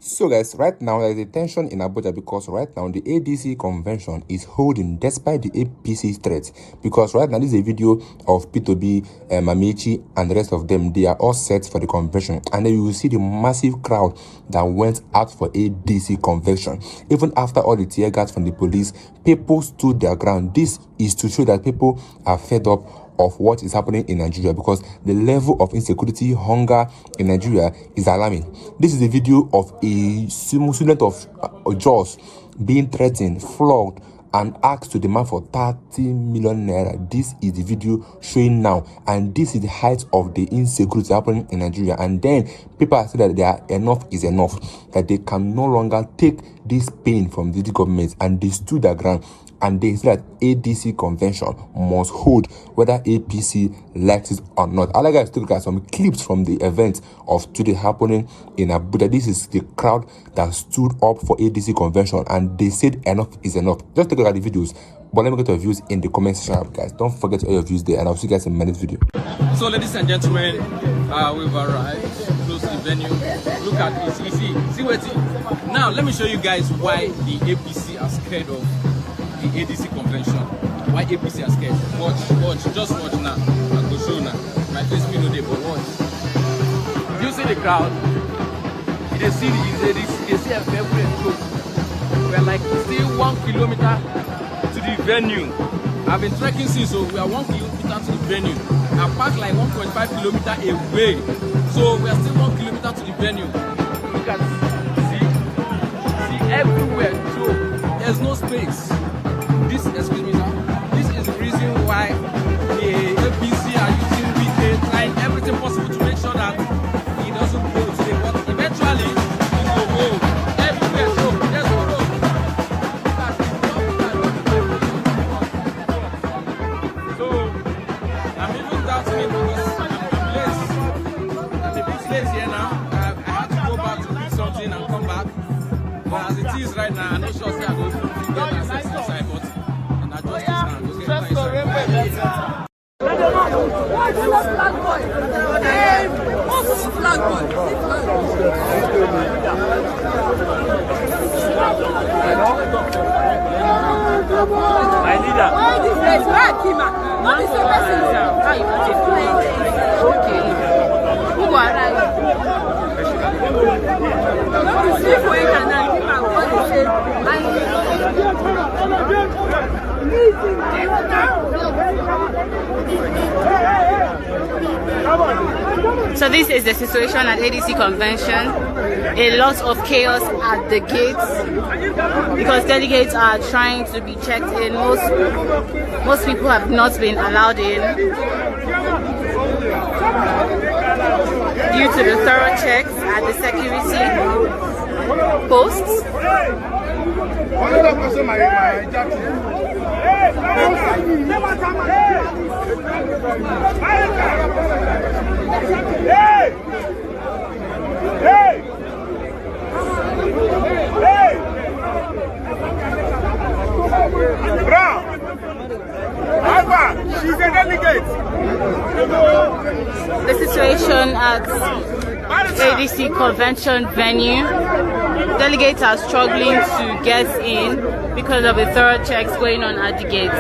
So guys, right now there is a tension in Abuja because right now the ADC convention is holding despite the APC threats. Because right now this is a video of P2B, Mamichi and the rest of them. They are all set for the convention, and then you will see the massive crowd that went out for ADC convention. Even after all the tear gas from the police, people stood their ground. This is to show that people are fed up of what is happening in Nigeria, because the level of insecurity, hunger in Nigeria is alarming. This is a video of a student of Jaws being threatened, flogged, and asked to demand for 30 million naira. This is the video showing now, and this is the height of the insecurity happening in Nigeria. And then people are saying that enough is enough, that they can no longer take this pain from the government, and they stood their ground. And they say that ADC convention must hold whether APC likes it or not. I'd like guys to look at some clips from the event of today happening in Abuja. This is the crowd that stood up for ADC convention, and they said enough is enough. Just take a look at the videos, but let me get your views in the comment section, guys. Don't forget all your views there, and I'll see you guys in my next video. So ladies and gentlemen, we've arrived close to the venue. Look at this, see where it is. Now let me show you guys why the APC are scared of the ADC convention. Why APC are scared? Watch, just watch now. I'll go show now. My face me no day, but watch. You see the crowd? They see a very close. We're like still 1 kilometer to the venue. I've been trekking since, so we are 1 kilometer to the venue. I parked like 1.5 kilometer away. So we are still 1 kilometer to the venue. Look at see everywhere. So there's no space. This, excuse me, sir. This is the reason why the APC are using VK, trying everything possible to make sure that it doesn't go today. But eventually, it will go everywhere. So there's no road. So I'm even doubting it because I'm a bit late here now. I had to go back to do something and come back. But as it is right now, I'm not sure if I'm going to get access to the side, but my leader. Why this place? Why Kima? Not the same person. How you want to play? Okay. Who go arrive? Not the same way can I give my what you say. So this is the situation at ADC convention. A lot of chaos at the gates because delegates are trying to be checked in. Most people have not been allowed in due to the thorough checks at the security posts. She's a delegate. The situation at ADC convention venue. Delegates are struggling to get in because of the thorough checks going on at the gates.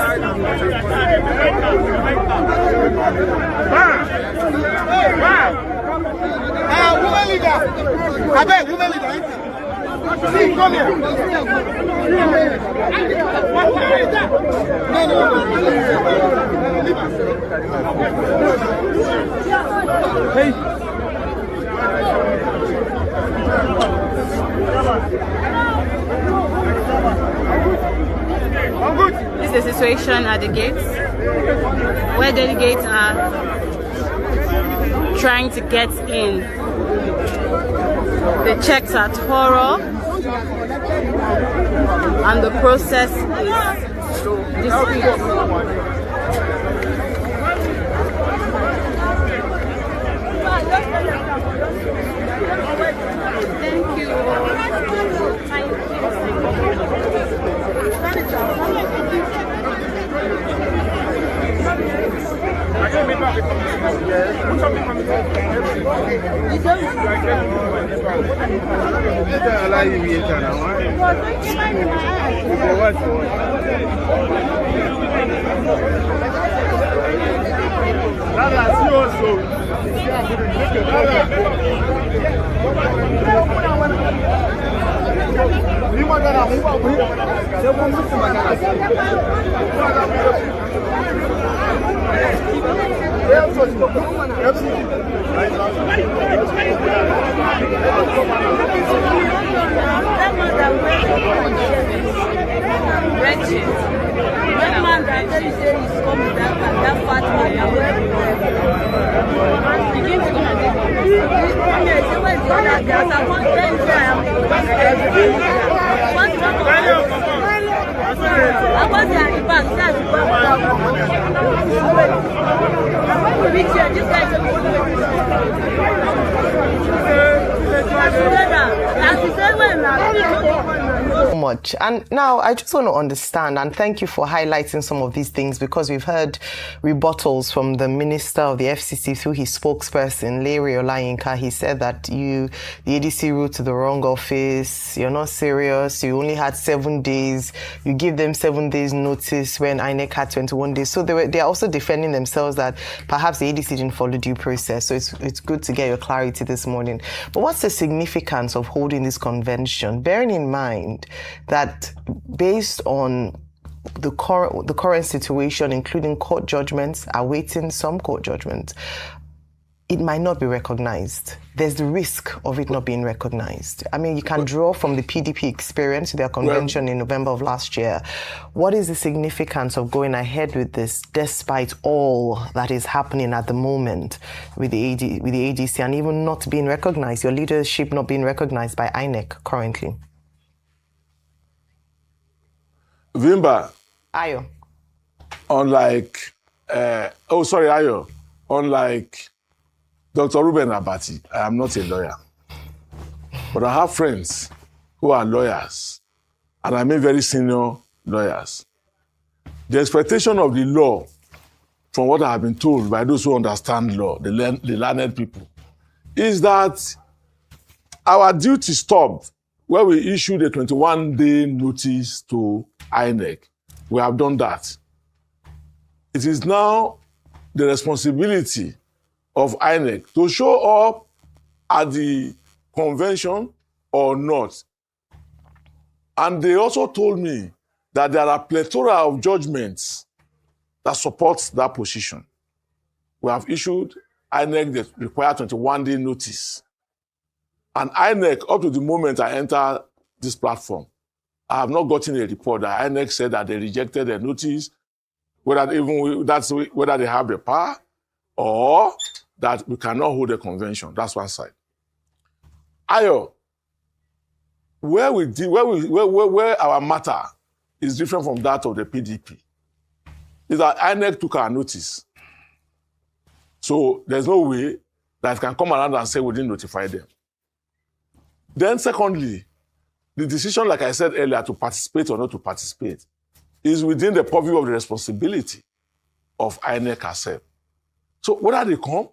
Woman leader. I beg, woman leader. See, come here. Hey. This is the situation at the gates, where delegates are trying to get in. The checks are thorough, and the process is discreet. Thank you. Yes. Much. And now I just want to understand, and thank you for highlighting some of these things, because we've heard rebuttals from the Minister of the FCC through his spokesperson, Larry Olayinka. He said that the ADC wrote to the wrong office, you're not serious, you only had 7 days, you give them 7 days notice when INEC had 21 days. So they are also defending themselves that perhaps the ADC didn't follow due process. So it's good to get your clarity this morning. But what's the significance of holding this convention, bearing in mind that based on the current situation, including court judgments, awaiting some court judgments, it might not be recognized. There's the risk of it not being recognized. I mean, you can draw from the PDP experience, their convention in November of last year. What is the significance of going ahead with this despite all that is happening at the moment with the ADC and even not being recognized, your leadership not being recognized by INEC currently? Vimba. Ayo. Unlike Dr. Ruben Abati, I am not a lawyer. But I have friends who are lawyers, and I mean very senior lawyers. The expectation of the law, from what I have been told by those who understand law, the learned people, is that our duty stopped where we issued a 21-day notice to INEC. We have done that. It is now the responsibility of INEC to show up at the convention or not. And they also told me that there are plethora of judgments that support that position. We have issued INEC the required 21-day notice. And INEC, up to the moment I enter this platform, I have not gotten a report that INEC said that they rejected the notice, whether they have the power or that we cannot hold a convention. That's one side. Ayo, where our matter is different from that of the PDP is that INEC took our notice. So there's no way that it can come around and say we didn't notify them. Then secondly, the decision, like I said earlier, to participate or not to participate is within the purview of the responsibility of INEC herself. So whether they come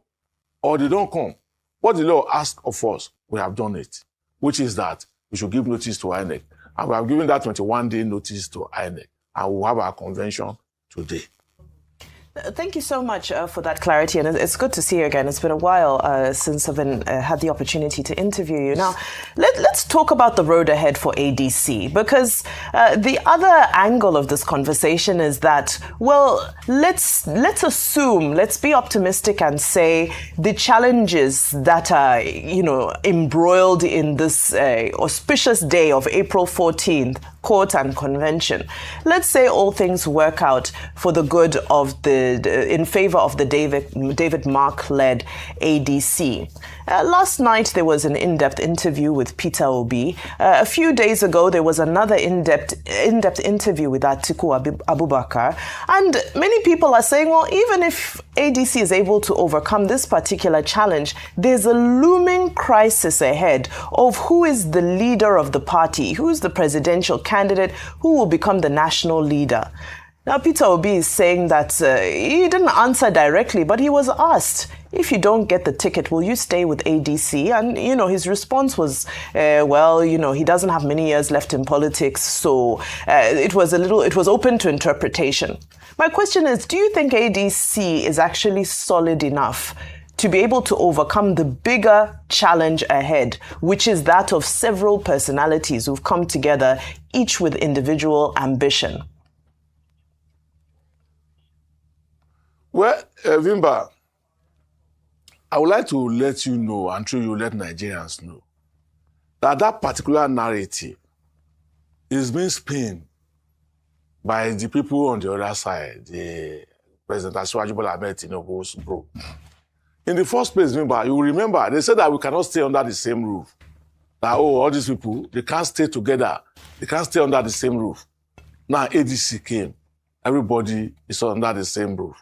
or they don't come, what the law asks of us, we have done it, which is that we should give notice to INEC. And we have given that 21-day notice to INEC. And we'll have our convention today. Thank you so much for that clarity, and it's good to see you again. It's been a while since I've had the opportunity to interview you. Now, let's talk about the road ahead for ADC, because the other angle of this conversation is that, well, let's assume, let's be optimistic and say the challenges that are, embroiled in this auspicious day of April 14th, court and convention. Let's say all things work out for the good of in favor of the David Mark-led ADC. Last night there was an in-depth interview with Peter Obi. A few days ago there was another in-depth interview with Atiku Abubakar. And many people are saying, well, even if ADC is able to overcome this particular challenge, there's a looming crisis ahead of who is the leader of the party, who is the presidential candidate, who will become the national leader. Now, Peter Obi is saying that he didn't answer directly, but he was asked if you don't get the ticket, will you stay with ADC? And, you know, his response was, well, you know, he doesn't have many years left in politics, so it was open to interpretation. My question is, do you think ADC is actually solid enough to be able to overcome the bigger challenge ahead, which is that of several personalities who've come together, each with individual ambition? Well, Vimba, I would like to let you know, and through you let Nigerians know, that that particular narrative is being spinned by the people on the other side, the President Asiwaju Bola Ahmed Tinubu's group. In the first place, Vimba, you remember, they said that we cannot stay under the same roof. That, oh, all these people, they can't stay together. They can't stay under the same roof. Now ADC came. Everybody is under the same roof.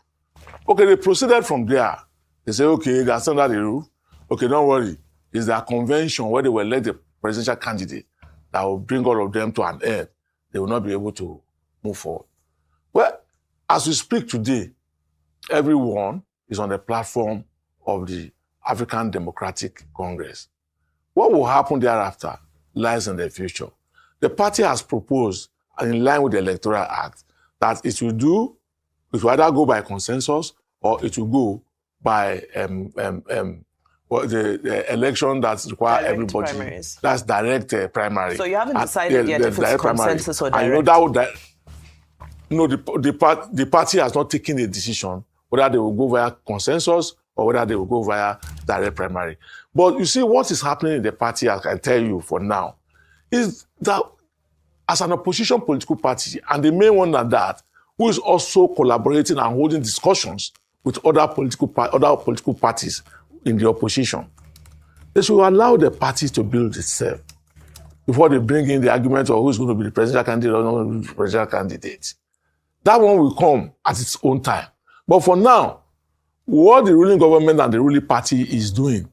Okay, they proceeded from there. They say, okay, they are still under the roof. Okay, don't worry. It's their convention where they will elect the presidential candidate that will bring all of them to an end. They will not be able to move forward. Well, as we speak today, everyone is on the platform of the African Democratic Congress. What will happen thereafter lies in the future. The party has proposed, in line with the Electoral Act, that it will either go by consensus or it will go by the election that requires everybody. Primaries. That's direct primary. So you haven't decided yet if it's consensus or direct? The party has not taken a decision whether they will go via consensus or whether they will go via direct primary. But you see, what is happening in the party, I can tell you for now, is that as an opposition political party, and the main one at that, who is also collaborating and holding discussions with other political parties in the opposition, they should allow the party to build itself before they bring in the argument of who's going to be the presidential candidate or not going to be the presidential candidate. That one will come at its own time. But for now, what the ruling government and the ruling party is doing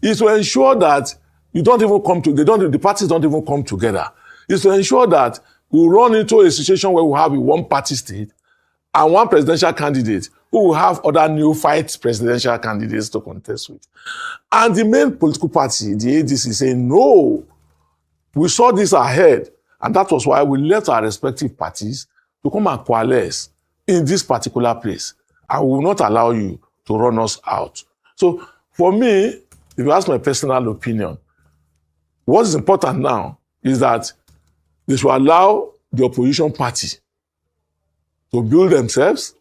is to ensure that the parties don't even come together. It's to ensure that we run into a situation where we have a one-party state and one presidential candidate who will have other new fight presidential candidates to contest with. And the main political party, the ADC, is saying, no, we saw this ahead. And that was why we left our respective parties to come and coalesce in this particular place. And we will not allow you to run us out. So for me, if you ask my personal opinion, what is important now is that they should allow the opposition party to build themselves,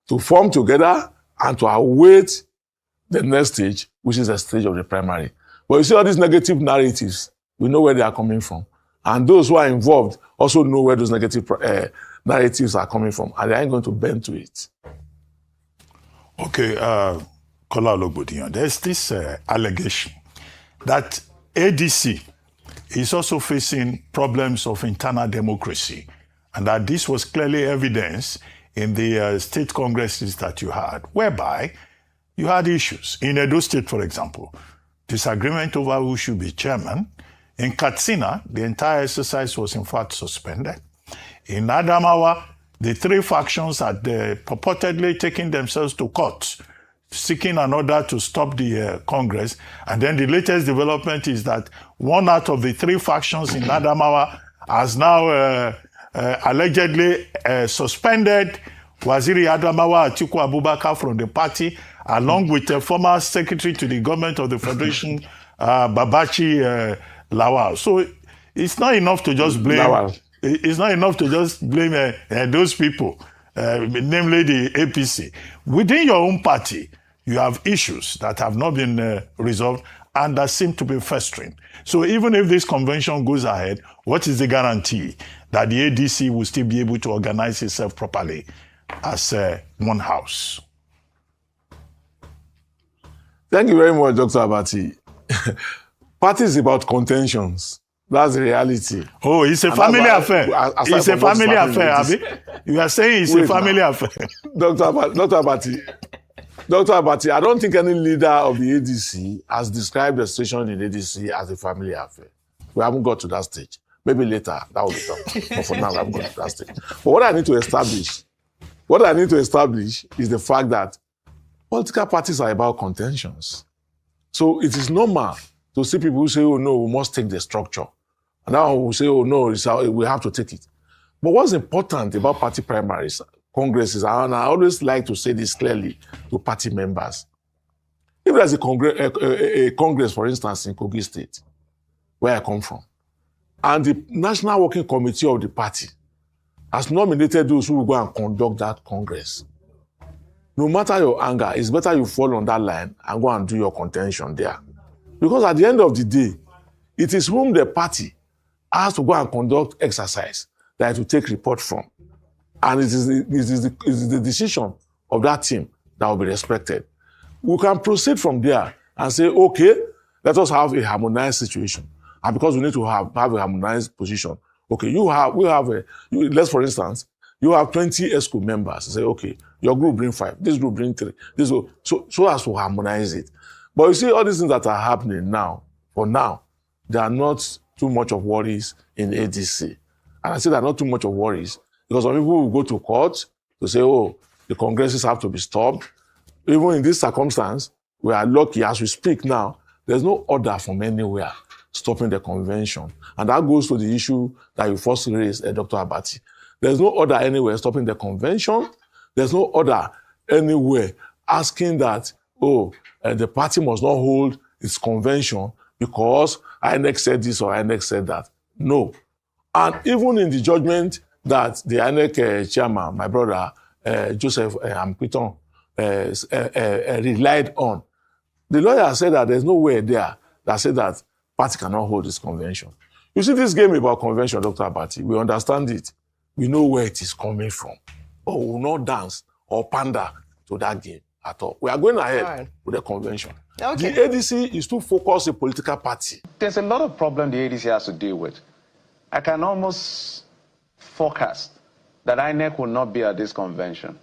to form together, and to await the next stage, which is the stage of the primary. But you see all these negative narratives, we know where they are coming from. And those who are involved also know where those negative narratives are coming from, and they ain't going to bend to it. Okay, Kola Ologbodiyan, there's this allegation that ADC is also facing problems of internal democracy, and that this was clearly evidenced in the state congresses that you had, whereby you had issues. In Edo State, for example, disagreement over who should be chairman. In Katsina, the entire exercise was in fact suspended. In Adamawa, the three factions had purportedly taken themselves to court, seeking an order to stop the Congress. And then the latest development is that one out of the three factions in Adamawa has now allegedly suspended Waziri Adamawa Atiku Abubakar from the party, along with the former secretary to the government of the Federation, Babachi Lawal. So it's not enough to just blame. Lawal. It's not enough to just blame those people, namely the APC. Within your own party, you have issues that have not been resolved and that seem to be festering. So even if this convention goes ahead, what is the guarantee that the ADC will still be able to organize itself properly as one house? Thank you very much, Dr. Abati. Party is about contentions. That's the reality. Oh, it's a family affair. It's a family affair, Abi. You are saying it's a family affair. Dr. Abati, I don't think any leader of the ADC has described the situation in ADC as a family affair. We haven't got to that stage. Maybe later, that will be done. But for now, we haven't got to that stage. But what I need to establish is the fact that Political parties are about contentions. So it is normal to see people who say, oh no, we must take the structure. And now we say, oh no, we have to take it. But what's important about party primaries, congresses, and I always like to say this clearly to party members. If there's a congress, for instance, in Kogi State, where I come from, and the National Working Committee of the party has nominated those who will go and conduct that congress, no matter your anger, it's better you fall on that line and go and do your contention there. Because at the end of the day, it is whom the party has to go and conduct exercise that it will take report from. And it is the decision of that team that will be respected. We can proceed from there and say, okay, let us have a harmonized situation. And because we need to have a harmonized position, okay, let's for instance, you have 20 ESCO members. Say, okay, your group bring 5, this group bring 3, this group, so as to harmonize it. But you see, all these things that are happening now, for now, there are not too much of worries in ADC. And I say there are not too much of worries because some people will go to court to say, oh, the congresses have to be stopped. Even in this circumstance, we are lucky as we speak now, there's no order from anywhere stopping the convention. And that goes to the issue that you first raised, Dr. Abati. There's no order anywhere stopping the convention. There's no order anywhere asking that, the party must not hold its convention because INEC said this or INEC said that. No. And even in the judgment that the INEC chairman, my brother, Joseph Ampiton, relied on, the lawyer said that there's nowhere there that said that party cannot hold this convention. You see this game about convention, Dr. Abati, we understand it. We know where it is coming from. But we will not dance or pander to that game at all. We are going ahead with the convention. Okay. The ADC is to focus a political party. There's a lot of problems the ADC has to deal with. I can almost forecast that INEC will not be at this convention.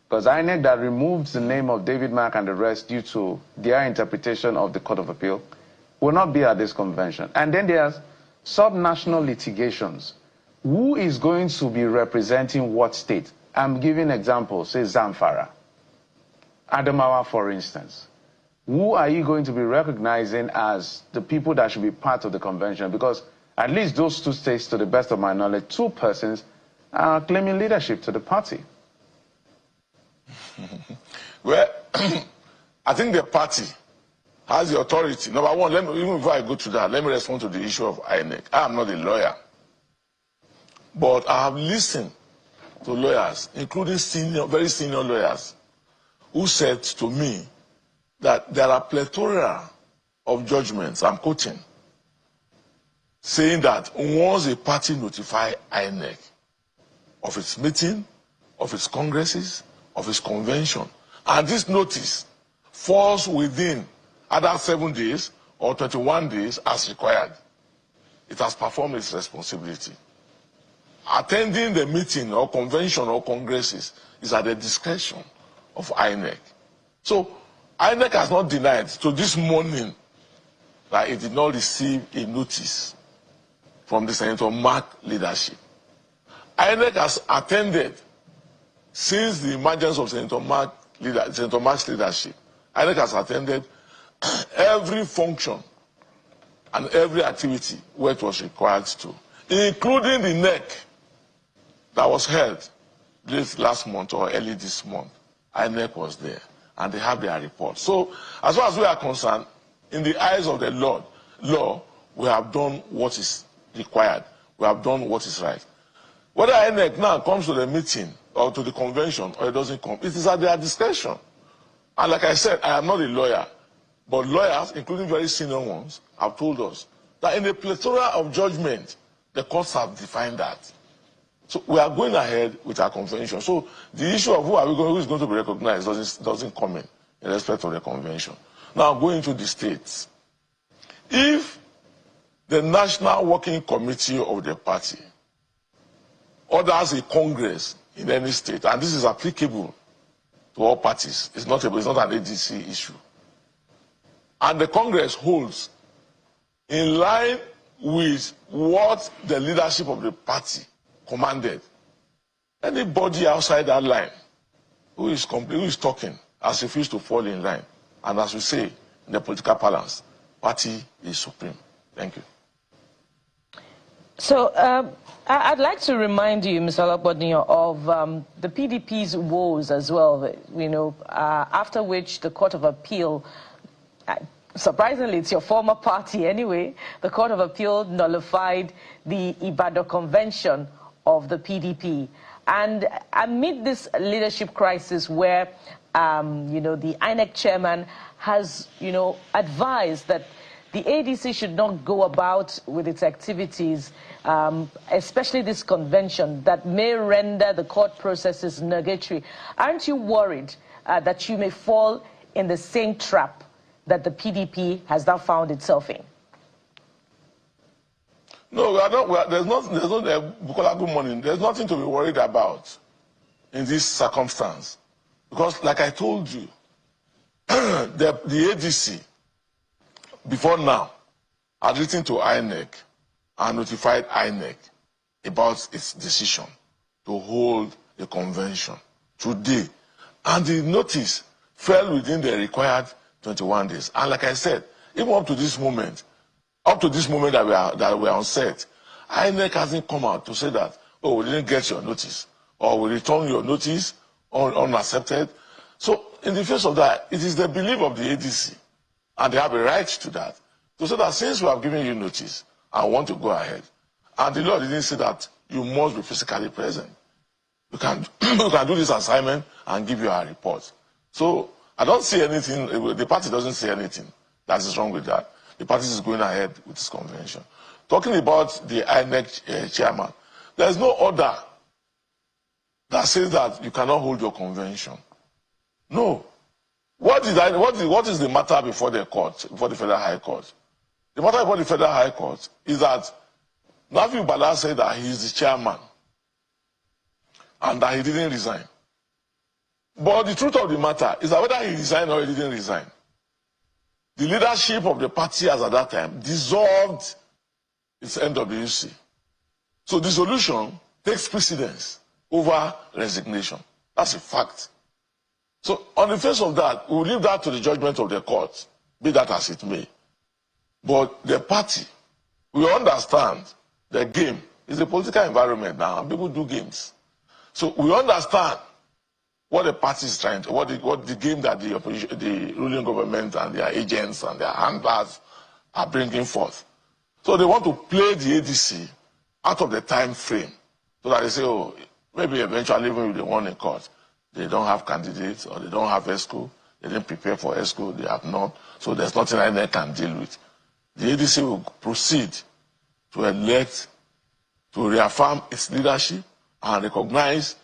Because INEC that removed the name of David Mark and the rest due to their interpretation of the Court of Appeal will not be at this convention. And then there's subnational litigations. Who is going to be representing what state? I'm giving examples, say Zamfara, Adamawa, for instance. Who are you going to be recognizing as the people that should be part of the convention? Because at least those 2 states, to the best of my knowledge, 2 persons are claiming leadership to the party. Well, I think the party has the authority. Number one, even before I go to that, let me respond to the issue of INEC. I am not a lawyer, but I have listened to lawyers, including very senior lawyers, who said to me that there are plethora of judgments, I'm quoting, saying that once a party notifies INEC of its meeting, of its congresses, of its convention, and this notice falls within either 7 days or 21 days as required, it has performed its responsibility. Attending the meeting or convention or congresses is at the discretion of INEC. So INEC has not denied to this morning that it did not receive a notice from the Senator Mark leadership. INEC has attended since the emergence of Senator Mark's leadership. INEC has attended every function and every activity where it was required to, including the NEC that was held this last month or early this month. INEC was there, and they have their report. So, as far as we are concerned, in the eyes of the law, we have done what is required. We have done what is right. Whether INEC now comes to the meeting or to the convention or it doesn't come, it is at their discretion. And like I said, I am not a lawyer, but lawyers, including very senior ones, have told us that in a plethora of judgment, the courts have defined that. So we are going ahead with our convention. So the issue of who is going to be recognized doesn't come in respect of the convention. Now going to the states. If the National Working Committee of the party orders a congress in any state, and this is applicable to all parties, it's not an ADC issue, and the Congress holds in line with what the leadership of the party commanded, anybody outside that line who is talking has refused to fall in line. And as we say in the political balance, party is supreme. Thank you. So I'd like to remind you, Mr. Olakbodinyo, of the PDP's woes as well, you know, after which the Court of Appeal, surprisingly, it's your former party anyway, the Court of Appeal nullified the Ibadan Convention of the PDP. And amid this leadership crisis where, you know, the INEC chairman has, you know, advised that the ADC should not go about with its activities, especially this convention that may render the court processes nugatory. Aren't you worried that you may fall in the same trap that the PDP has now found itself in? No, we are not. There's no Bukola, good morning. There's nothing to be worried about in this circumstance, because, like I told you, the ADC before now had written to INEC and notified INEC about its decision to hold a convention today, and the notice fell within the required 21 days. And like I said, even up to this moment that we are on set, INEC hasn't come out to say that, oh, we didn't get your notice, or we return your notice unaccepted. So in the face of that, it is the belief of the ADC, and they have a right to that, to say that since we have given you notice, I want to go ahead. And the law didn't say that you must be physically present. You can do this assignment and give you a report. So I don't see anything, the party doesn't see anything that is wrong with that. The party is going ahead with this convention. Talking about the INEC chairman, there's no order that says that you cannot hold your convention. No. What is the matter before the court, before the Federal High Court? The matter before the Federal High Court is that Nafi Bala said that he is the chairman and that he didn't resign. But the truth of the matter is that whether he resigned or he didn't resign, the leadership of the party as at that time dissolved its NWC. So dissolution takes precedence over resignation. That's a fact. So on the face of that, we'll leave that to the judgment of the court, be that as it may. But the party, we understand the game is a political environment now, and people do games. So we understand what the party is trying to, what the game that the ruling government and their agents and their handlers are bringing forth. So they want to play the ADC out of the time frame, so that they say, oh, maybe eventually even if they won in court, they don't have candidates or they don't have ESCO, they didn't prepare for ESCO, they have not, so there's nothing INEC can deal with. The ADC will proceed to elect, to reaffirm its leadership and recognize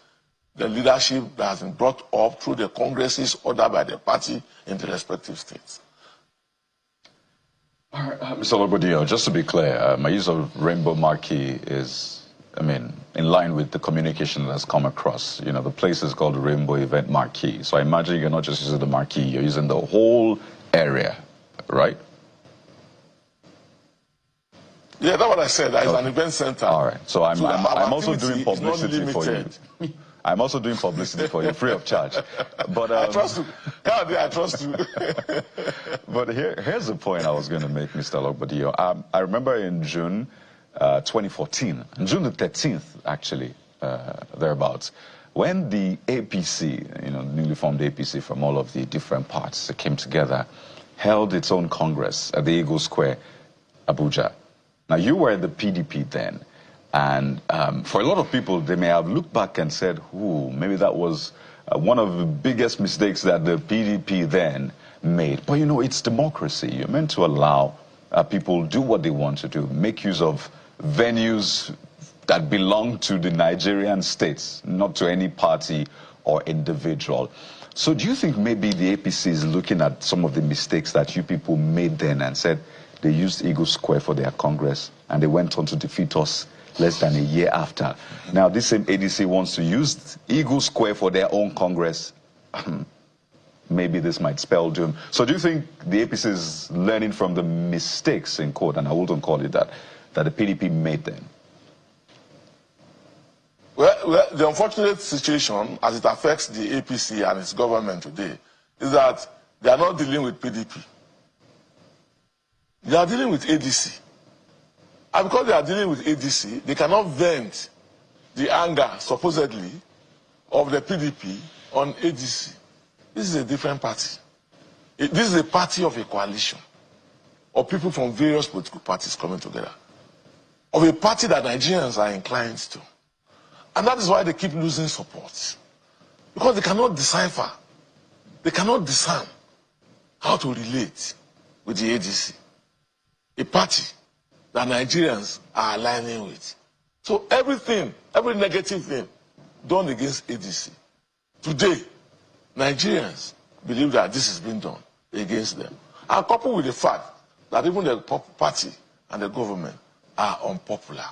the leadership that has been brought up through the congresses ordered by the party in the respective states. All right, Mr. Olakbodinyo, just to be clear, my use of rainbow marquee is, I mean, in line with the communication that has come across. You know, the place is called Rainbow Event Marquee. So I imagine you're not just using the marquee, you're using the whole area, right? Yeah, that's what I said. It's an event center. All right. So I'm also doing publicity for you. I'm also doing publicity for you, free of charge. But I trust you. I trust you. But here's the point I was going to make, Mr. Olakbodinyo. I remember in June 2014, June the 13th, actually, thereabouts, when the APC, you know, newly formed APC from all of the different parts that came together, held its own Congress at the Eagle Square, Abuja. Now, you were the PDP then, and for a lot of people, they may have looked back and said, ooh, maybe that was one of the biggest mistakes that the PDP then made. But, you know, it's democracy. You're meant to allow people do what they want to do, make use of venues that belong to the Nigerian states, not to any party or individual. So do you think maybe the APC is looking at some of the mistakes that you people made then and said, they used Eagle Square for their Congress, and they went on to defeat us less than a year after. Now, this same ADC wants to use Eagle Square for their own Congress. Maybe this might spell doom. So do you think the APC is learning from the mistakes, in quote, and I wouldn't call it that, that the PDP made then? Well, the unfortunate situation, as it affects the APC and its government today, is that they are not dealing with PDP. They are dealing with ADC. And because they are dealing with ADC, they cannot vent the anger, supposedly, of the PDP on ADC. This is a different party. This is a party of a coalition of people from various political parties coming together, of a party that Nigerians are inclined to. And that is why they keep losing support. Because they cannot decipher, they cannot discern how to relate with the ADC, a party that Nigerians are aligning with. So everything, every negative thing done against ADC, today, Nigerians believe that this is being done against them. And coupled with the fact that even the party and the government are unpopular.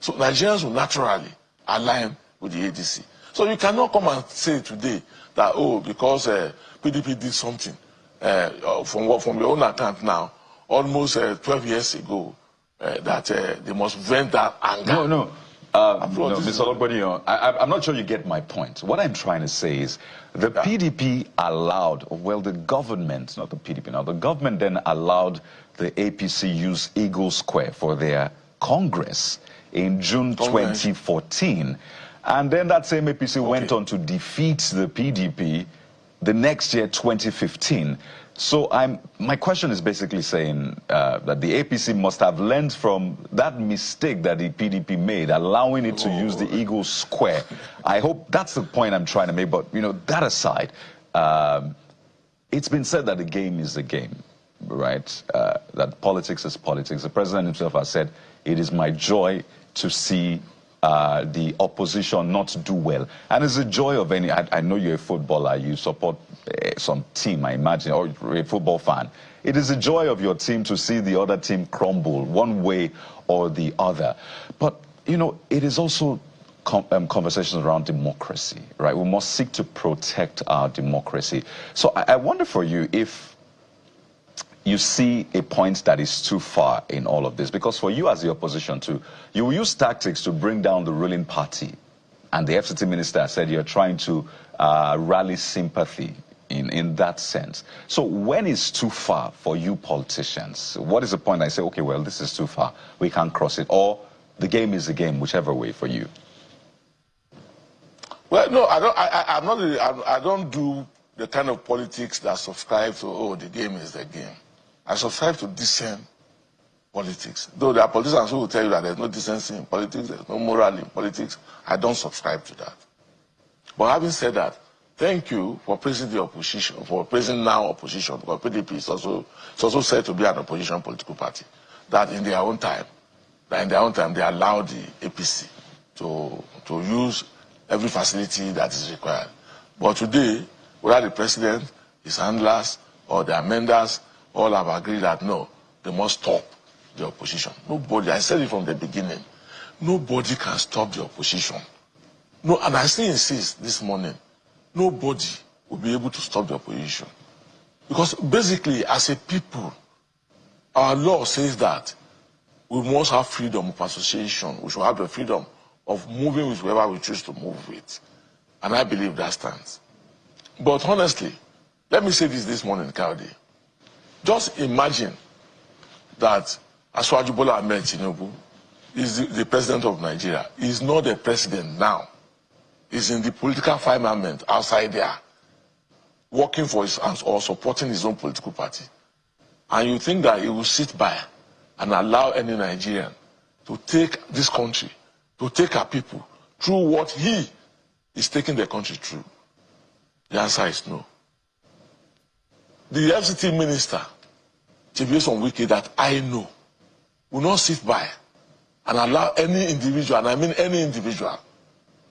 So Nigerians will naturally align with the ADC. So you cannot come and say today that, oh, because PDP did something from your own account now, almost 12 years ago, that they must vent that anger. No, Mr. Ologbondiyan, I'm not sure you get my point. What I'm trying to say is the PDP allowed, well, the government, not the PDP now, the government then allowed the APC use Eagle Square for their Congress in June 2014. And then that same APC went on to defeat the PDP the next year, 2015. So my question is basically saying that the APC must have learned from that mistake that the PDP made, allowing it to use the Eagle Square. I hope that's the point I'm trying to make. But, you know, that aside, it's been said that the game is the game, right? That politics is politics. The president himself has said, it is my joy to see the opposition not do well. And it's a joy of any, I know you're a footballer, you support some team, I imagine, or you're a football fan. It is a joy of your team to see the other team crumble one way or the other. But, you know, it is also conversations around democracy, right? We must seek to protect our democracy. So I wonder for you if you see a point that is too far in all of this, because for you as the opposition too, you will use tactics to bring down the ruling party. And the FCT minister said you're trying to rally sympathy in that sense. So when is too far for you politicians? What is the point? I say, okay, well, this is too far. We can't cross it. Or the game is the game, whichever way for you. Well, no, I don't do the kind of politics that subscribe to, oh, the game is the game. I subscribe to decent politics. Though there are politicians who will tell you that there's no decency in politics, there's no moral in politics, I don't subscribe to that. But having said that, thank you for praising the opposition, for praising now opposition, because PDP is also said to be an opposition political party. That in their own time, they allowed the APC to use every facility that is required. But today, whether the president, his handlers, or the amenders, all have agreed that no, they must stop the opposition. Nobody, I said it from the beginning, nobody can stop the opposition. No, and I still insist this morning, nobody will be able to stop the opposition. Because basically, as a people, our law says that we must have freedom of association. We should have the freedom of moving with whoever we choose to move with. And I believe that stands. But honestly, let me say this morning, Kaudi. Just imagine that Asiwaju Bola Ahmed Tinubu is the president of Nigeria. He's not the president now. He's in the political firmament outside there, working for his or supporting his own political party. And you think that he will sit by and allow any Nigerian to take this country, to take our people through what he is taking the country through? The answer is no. The FCT minister, Chief Wike, that I know, will not sit by and allow any individual, and I mean any individual,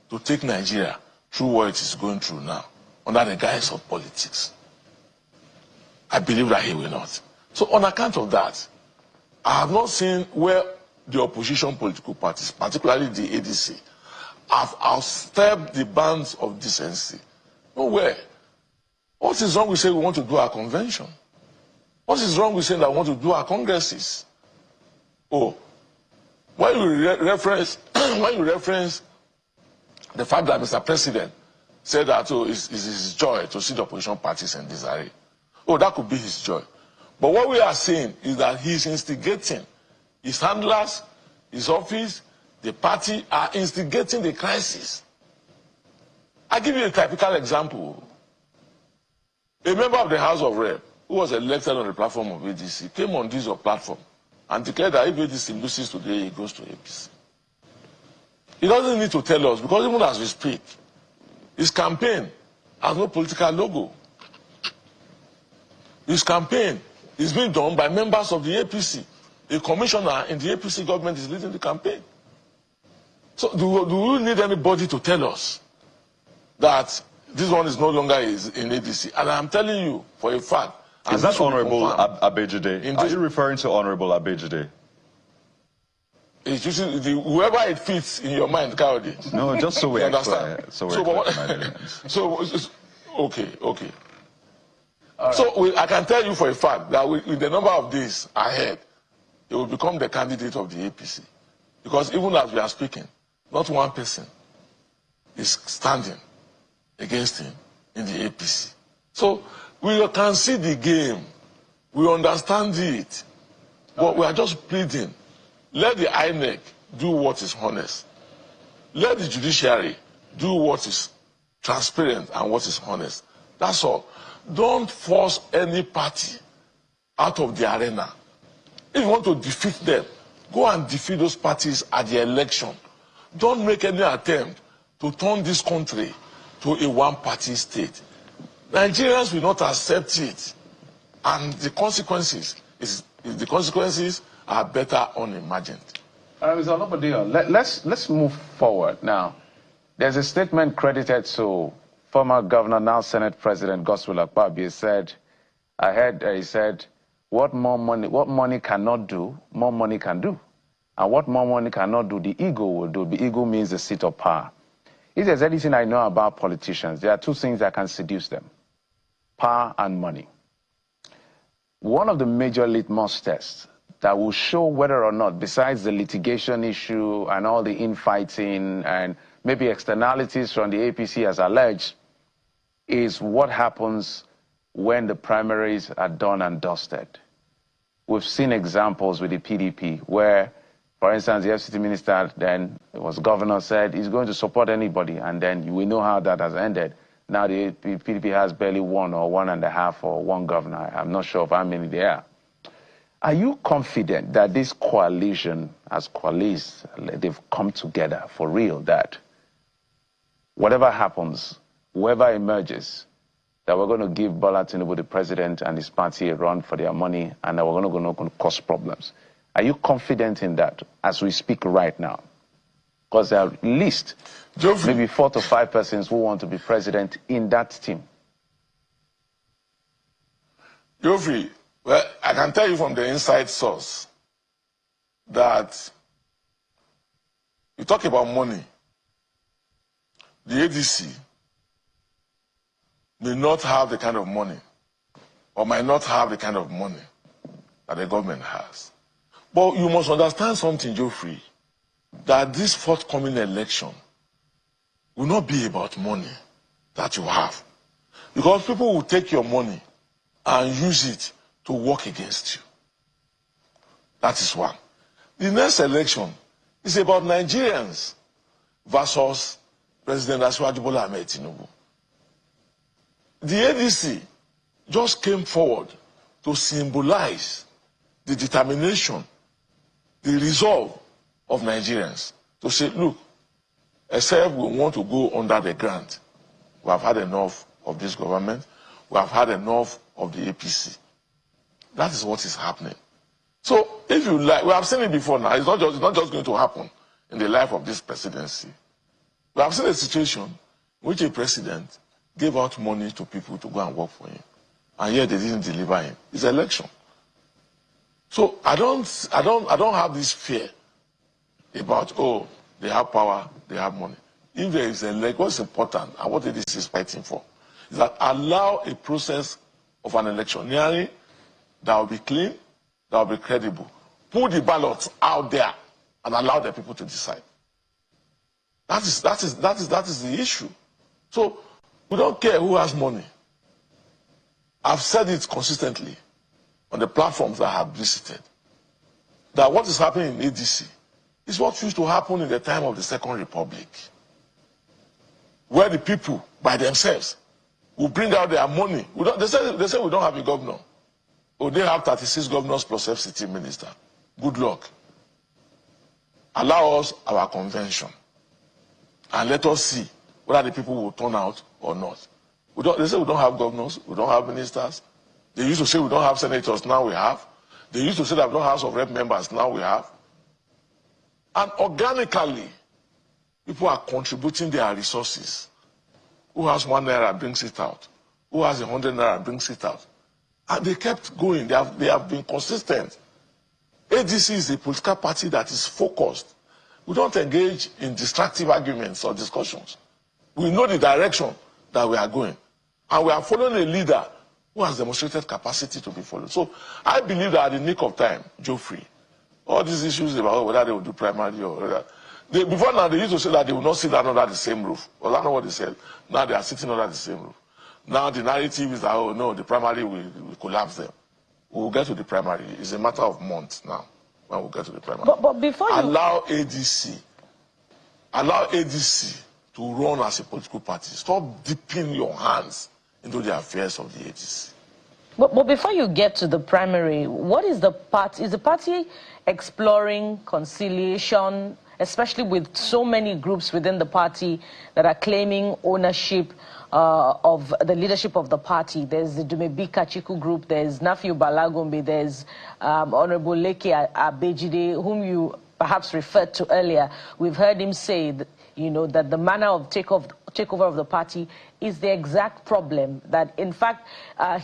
to take Nigeria through what it is going through now, under the guise of politics. I believe that he will not. So on account of that, I have not seen where the opposition political parties, particularly the ADC, have outstepped the bounds of decency. Nowhere. What is wrong with saying we want to do our convention? What is wrong with saying that we want to do our congresses? Oh, when you reference the fact that Mr. President said that it's his joy to see the opposition parties in disarray. Oh, that could be his joy. But what we are saying is that he's instigating. His handlers, his office, the party are instigating the crisis. I give you a typical example. A member of the House of Rep who was elected on the platform of ADC came on this platform and declared that if ADC loses today, he goes to APC. He doesn't need to tell us, because even as we speak, his campaign has no political logo. His campaign is being done by members of the APC. A commissioner in the APC government is leading the campaign. So do we need anybody to tell us that this one is no longer in ADC? And I'm telling you for a fact. Is that Honorable Abejide? Are you referring to Honorable Abejide? It's usually whoever it fits in your mind, Kaudi. No, just so we understand. Okay. Right. So I can tell you for a fact that with the number of days ahead, he will become the candidate of the APC. Because even as we are speaking, not one person is standing against him in the APC. So we can see the game. We understand it. But we are just pleading. Let the INEC do what is honest. Let the judiciary do what is transparent and what is honest. That's all. Don't force any party out of the arena. If you want to defeat them, go and defeat those parties at the election. Don't make any attempt to turn this country to a one-party state. Nigerians will not accept it, and the consequences are better unimagined. Mr. Olobodio, let's move forward now. There's a statement credited to former Governor, now Senate President Godswill Akpabio. He said, what money cannot do, more money can do. And what more money cannot do, the ego will do. The ego means the seat of power. If there's anything I know about politicians, there are two things that can seduce them: power and money. One of the major litmus tests that will show whether or not, besides the litigation issue and all the infighting and maybe externalities from the APC as alleged, is what happens when the primaries are done and dusted. We've seen examples with the PDP where, for instance, the FCT minister then, it was governor, said he's going to support anybody, and then we know how that has ended. Now the PDP has barely one or 1.5 or one governor. I'm not sure of how many there are. Are you confident that this coalition has coalesced, they've come together for real, that whatever happens, whoever emerges, that we're going to give Bola Tinubu, the president, and his party a run for their money, and that we're going to cause problems? Are you confident in that as we speak right now? Because there are at least maybe 4 to 5 persons who want to be president in that team. Geoffrey, well, I can tell you from the inside source that you talk about money. The ADC may not have the kind of money, or might not have the kind of money that the government has. But you must understand something, Geoffrey, that this forthcoming election will not be about money that you have. Because people will take your money and use it to work against you. That is one. The next election is about Nigerians versus President Asiwaju Bola Ahmed Tinubu. The ADC just came forward to symbolize the determination, the resolve of Nigerians to say, look, except we want to go under the ground, we have had enough of this government, we have had enough of the APC. That is what is happening. So if you like, we have seen it before now, it's not just going to happen in the life of this presidency. We have seen a situation in which a president gave out money to people to go and work for him, and yet they didn't deliver him. It's an election. So I don't have this fear about, oh, they have power, they have money. If there is what's important and what this is fighting for is that allow a process of an electioneering that will be clean, that will be credible. Put the ballots out there and allow the people to decide. That is the issue. So We don't care who has money. I've said it consistently on the platforms that I have visited, that what is happening in ADC is what used to happen in the time of the Second Republic, where the people, by themselves, will bring out their money. They say we don't have a governor. Oh, they have 36 governors plus FCT minister. Good luck. Allow us our convention, and let us see whether the people will turn out or not. They say we don't have governors, we don't have ministers. They used to say we don't have senators, now we have. They used to say that we don't have House of Rep members, now we have. And organically, people are contributing their resources. Who has 1 naira brings it out. Who has 100 naira brings it out. And they kept going. They have been consistent. ADC is a political party that is focused. We don't engage in distractive arguments or discussions. We know the direction that we are going. And we are following a leader who has demonstrated capacity to be followed. So I believe that at the nick of time, Geoffrey, all these issues about whether they will do primary or whether... before now, they used to say that they will not sit down under the same roof. Was that not what they said? Now they are sitting under the same roof. Now the narrative is that, oh no, the primary will collapse them. We will get to the primary. It's a matter of months now when we get to the primary. But before you... Allow ADC to run as a political party. Stop dipping your hands into the affairs of the ADC. But before you get to the primary, what is the party? Is the party exploring conciliation, especially with so many groups within the party that are claiming ownership of the leadership of the party? There's the Dumebi Kachiku group, there's Nafiu Balagombe, there's Honorable Leke Abejide, whom you perhaps referred to earlier. We've heard him say that, you know, that the manner of takeover of the party is the exact problem, that in fact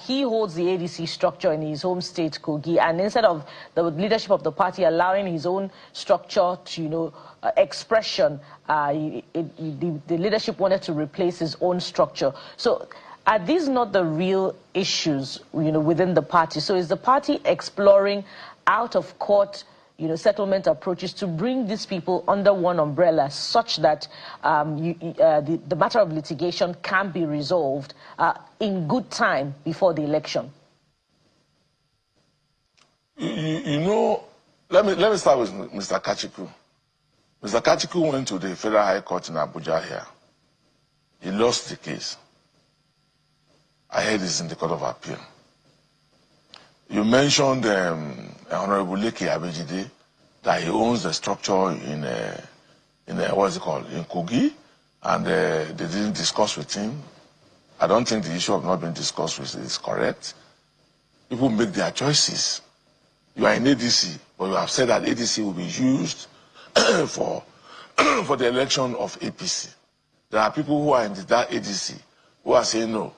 he holds the ADC structure in his home state, Kogi, and instead of the leadership of the party allowing his own structure to, you know, expression, the leadership wanted to replace his own structure. So are these not the real issues, you know, within the party? So is the party exploring out of court, you know, settlement approaches to bring these people under one umbrella such that the matter of litigation can be resolved in good time before the election? You know, let me start with Mr. Kachiku. Mr. Kachiku went to the Federal High Court in Abuja here. He lost the case. I heard this in the Court of Appeal. You mentioned Honorable Leke Abejide, that he owns the structure in what is it called, in Kogi, and they didn't discuss with him. I don't think the issue of not being discussed with is correct. People make their choices. You are in ADC, but you have said that ADC will be used for the election of APC. There are people who are in that ADC who are saying no,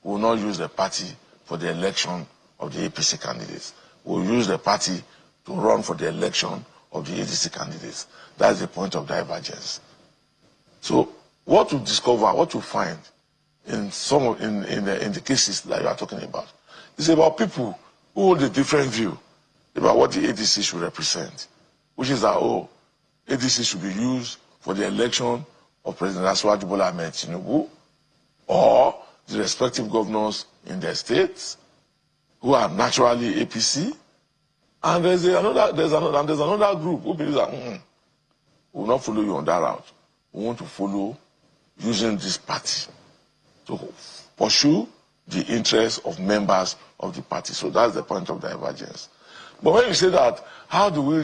we will not use the party for the election of the APC candidates. We will use the party to run for the election of the ADC candidates. That's the point of divergence. So what to discover, what to find in the cases that you are talking about is about people who hold a different view about what the ADC should represent, which is that, oh, ADC should be used for the election of President Asiwaju Bola Ahmed Tinubu or the respective governors in their states who are naturally APC. And there's another group who believes that we will not follow you on that route. We want to follow using this party to pursue the interests of members of the party. So that's the point of divergence. But when you say that, how do we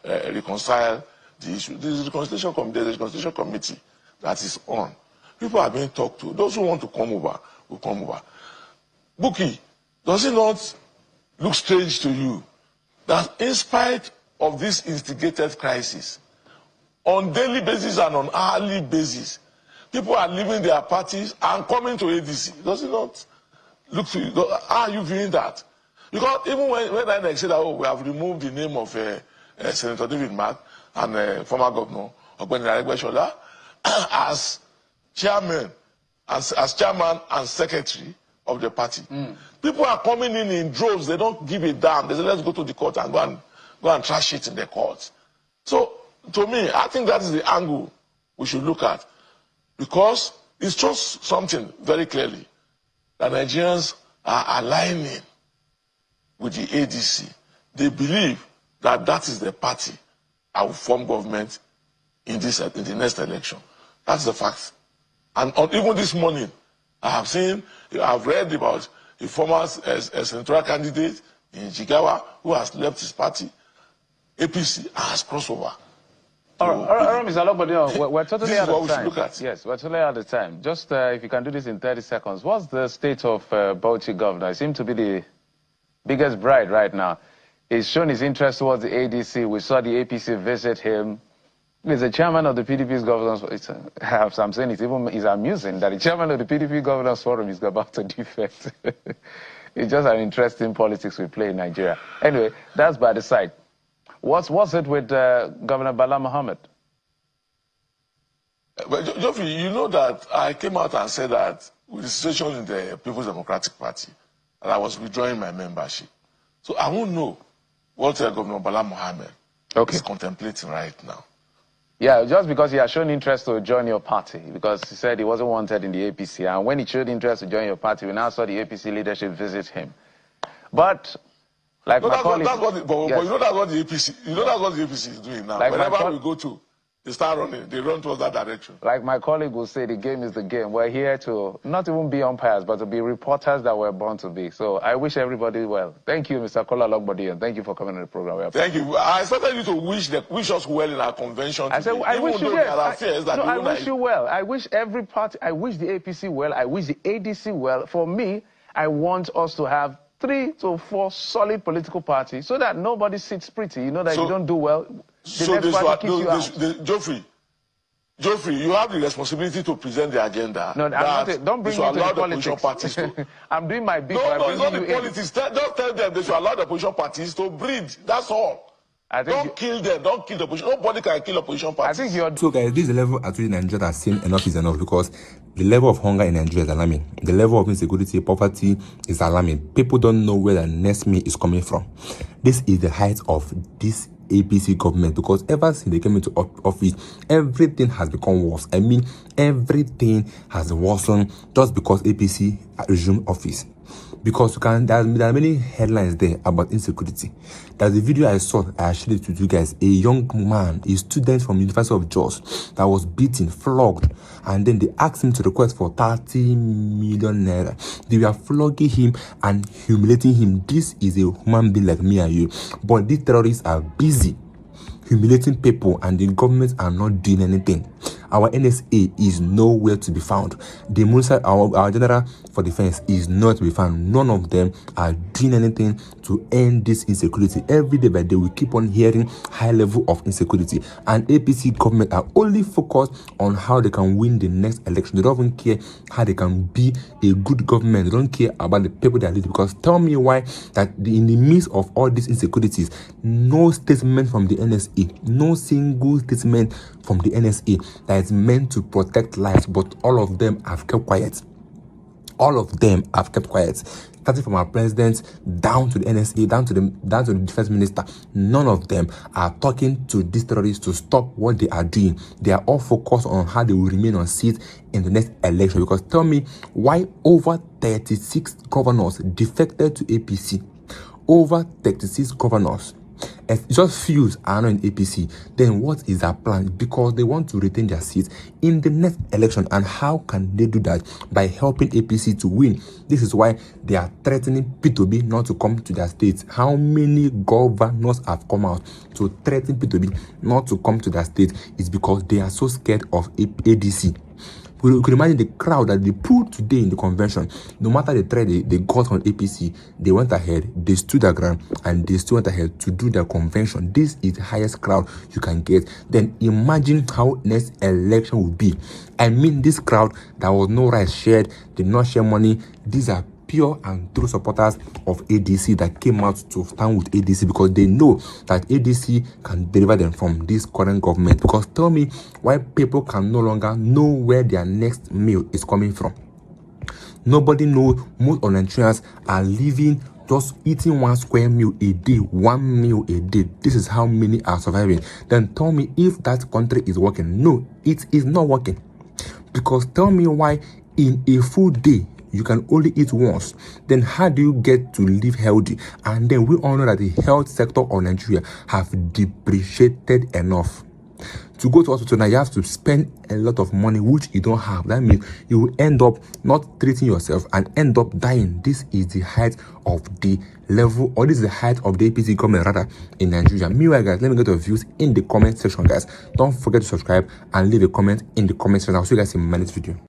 reconcile the issue? There's a reconciliation committee that is on. People are being talked to. Those who want to come over will come over. Buki, does it not look strange to you that in spite of this instigated crisis, on daily basis and on hourly basis, people are leaving their parties and coming to ADC? Does it not look to you? How are you viewing that? Because even when I say that, oh, we have removed the name of Senator David Mark and former governor Ogbeni Aregbesola as chairman and secretary of the party. People are coming in droves. They don't give a damn. They say, let's go to the court and go and trash it in the court. So, to me, I think that is the angle we should look at. Because It shows something very clearly that Nigerians are aligning with the ADC. They believe that that is the party that will form government in the next election. That's the fact. And even this morning, I've read about a former senatorial candidate in Jigawa who has left his party, APC, and has crossed over. All right, Mr. Logbodinyo, we're totally out of time. Look at. Yes, we're totally out of time. Just if you can do this in 30 seconds, what's the state of Bauchi governor? He seems to be the biggest bride right now. He's shown his interest towards the ADC. We saw the APC visit him. He's the chairman of the PDP's governance. I'm saying it's amusing that the chairman of the PDP governance forum is about to defect. It's just an interesting politics we play in Nigeria. Anyway, that's by the side. What's it with Governor Bala Mohammed? But Geoffrey, you know that I came out and said that with the situation in the People's Democratic Party, that I was withdrawing my membership. So I won't know what Governor Bala Mohammed is contemplating right now. Yeah, just because he has shown interest to join your party, because he said he wasn't wanted in the APC. And when he showed interest to join your party, we now saw the APC leadership visit him. But, like my colleague... But you know that's what the APC, that's what the APC is doing now. Like whenever we go to, they start running, they run towards that direction. Like my colleague will say, the game is the game. We're here to not even be umpires, but to be reporters that we're born to be. So I wish everybody well. Thank you, Mr. Kola Logbodinyo, and thank you for coming on the program. Thank you. I expected you to wish us well in our convention today. I said, I wish you well. I wish you well. I wish every party, I wish the APC well, I wish the ADC well. For me, I want us to have 3 to 4 solid political parties so that nobody sits pretty. You know that if you don't do well, the next party kicks you out. Geoffrey, you have the responsibility to present the agenda. No, don't bring me to the politics. I'm doing my bit. No, it's not the politics. Just tell them they should allow the opposition parties to breed. That's all. Don't kill them. Don't kill the opposition. Nobody can kill opposition parties. I think you're... So guys, this is the level at which Nigeria has seen enough is enough, because the level of hunger in Nigeria is alarming. The level of insecurity, poverty is alarming. People don't know where the next meal is coming from. This is the height of this APC government, because ever since they came into office, everything has become worse. I mean, everything has worsened just because APC resumed office. Because there are many headlines there about insecurity. There's a video I saw, I shared it with you guys. A young man, a student from University of Jos, that was beaten, flogged, and then they asked him to request for 30 million naira. They were flogging him and humiliating him. This is a human being like me and you. But these terrorists are busy humiliating people, and the government are not doing anything. Our NSA is nowhere to be found. The minister, our general for defense, is not to be found. None of them are doing anything to end this insecurity. Every day by day, we keep on hearing high level of insecurity. And APC government are only focused on how they can win the next election. They don't even care how they can be a good government. They don't care about the people that lead. Because tell me why that in the midst of all these insecurities, no statement from the NSA, no single statement from the NSA that is meant to protect lives, but all of them have kept quiet. All of them have kept quiet. Starting from our president down to the NSA, down to the defense minister, none of them are talking to these terrorists to stop what they are doing. They are all focused on how they will remain on seat in the next election. Because tell me why over 36 governors defected to APC. Over 36 governors. If just few are not in APC, then what is their plan? Because they want to retain their seats in the next election. And how can they do that? By helping APC to win. This is why they are threatening P2B not to come to their states. How many governors have come out to threaten P2B not to come to their state? It's because they are so scared of ADC. You could imagine the crowd that they pulled today in the convention. No matter the threat they got on APC, they went ahead, they stood their ground, and they still went ahead to do their convention. This is the highest crowd you can get. Then imagine how next election will be. I mean, this crowd that was no right shared, did not share money. These are pure and true supporters of ADC that came out to stand with ADC because they know that ADC can deliver them from this current government. Because tell me why people can no longer know where their next meal is coming from. Nobody knows. Most of Nigerians are living just eating 1 square meal a day, 1 meal a day. This is how many are surviving. Then tell me if that country is working. No, it is not working. Because tell me why in a full day you can only eat once, then how do you get to live healthy? And then we all know that the health sector of Nigeria have depreciated enough. To go to hospital now, you have to spend a lot of money which you don't have. That means you will end up not treating yourself and end up dying. This is the height of the level, or this is the height of the APC government rather in Nigeria. Meanwhile, guys, let me get your views in the comment section, guys. Don't forget to subscribe and leave a comment in the comment section. I'll see you guys in my next video.